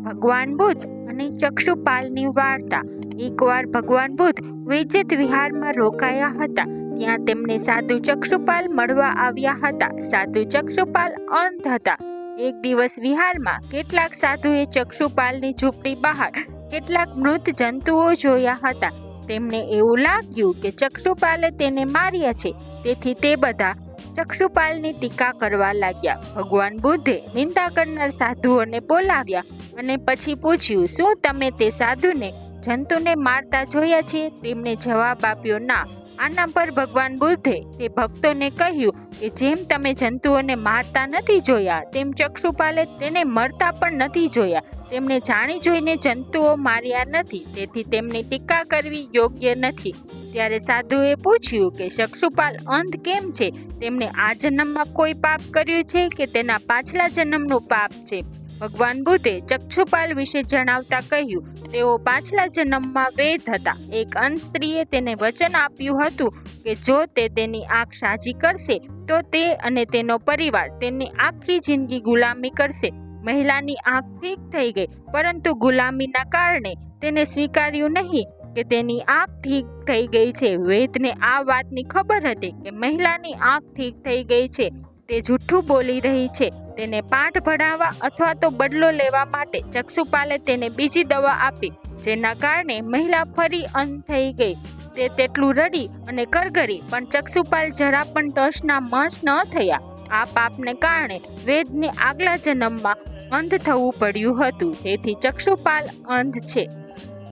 ભગવાન બુદ્ધ અને ચક્ષુપાલની વાર્તા। એકવાર ભગવાન બુદ્ધ વૈજયંત વિહારમાં રોકાયા હતા। ત્યાં તેમને સાધુ ચક્ષુપાલ મળવા આવ્યા હતા। સાધુ ચક્ષુપાલ અંધ હતા। એક દિવસ વિહારમાં કેટલાક સાધુએ ચક્ષુપાલની ઝૂંપડી બહાર કેટલાક મૃત જંતુઓ જોયા હતા। તેમને એવું લાગ્યું કે ચક્ષુપાલે તેને માર્યા છે, તેથી તે બધા ચક્ષુપાલની ટીકા કરવા લાગ્યા। ભગવાન બુદ્ધે નિંદા કરનાર સાધુઓને બોલાવ્યા અને પછી પૂછ્યું, શું તમે તે સાધુને જંતુને મારતા જોયા છે? તેમને જવાબ આપ્યો, ના। આના પર ભગવાન બુદ્ધે તે ભક્તોને કહ્યું કે જેમ તમે જંતુઓને મારતા નથી જોયા, તેમ ચક્ષુપાલે તેને મરતા પણ નથી જોયા। તેમણે જાણી જોઈને જંતુઓ માર્યા નથી, તેથી તેમની ટીકા કરવી યોગ્ય નથી। ત્યારે સાધુએ પૂછ્યું કે ચક્ષુપાલ અંધ કેમ છે? તેમણે આ જન્મમાં કોઈ પાપ કર્યું છે કે તેના પાછલા જન્મનું પાપ છે? ભગવાન બુદ્ધે ચક્ષુપાલ વિશે જણાવતા કહ્યું, તેઓ પાછલા જન્મમાં વેદ હતા। એક અંધ સ્ત્રીએ તેને વચન આપ્યું હતું કે જો તે તેની આંખ સાજી કરશે તો તે અને તેનો પરિવાર તેની આખી જિંદગી ગુલામી કરશે। મહિલાની આંખ ઠીક થઈ ગઈ, પરંતુ ગુલામીના કારણે તેને સ્વીકાર્યું નહીં કે તેની આંખ ઠીક થઈ ગઈ છે। વેદને આ વાતની ખબર હતી કે મહિલાની આંખ ઠીક થઈ ગઈ છે, તે જૂઠું બોલી રહી છે। તેને પાઠ ભણાવવા અથવા તો બદલો લેવા માટે ચક્ષુપાલે તેને બીજી દવા આપી, જેના કારણે મહિલા ફરી અંધ થઈ ગઈ। તે તેટલું રડી અને કરગરી, પણ ચક્ષુપાલ જરા પણ ટસના મસ ન થયા। આ પાપને કારણે વેદને આગલા જન્મમાં અંધ થવું પડ્યું હતું, તેથી ચક્ષુપાલ અંધ છે।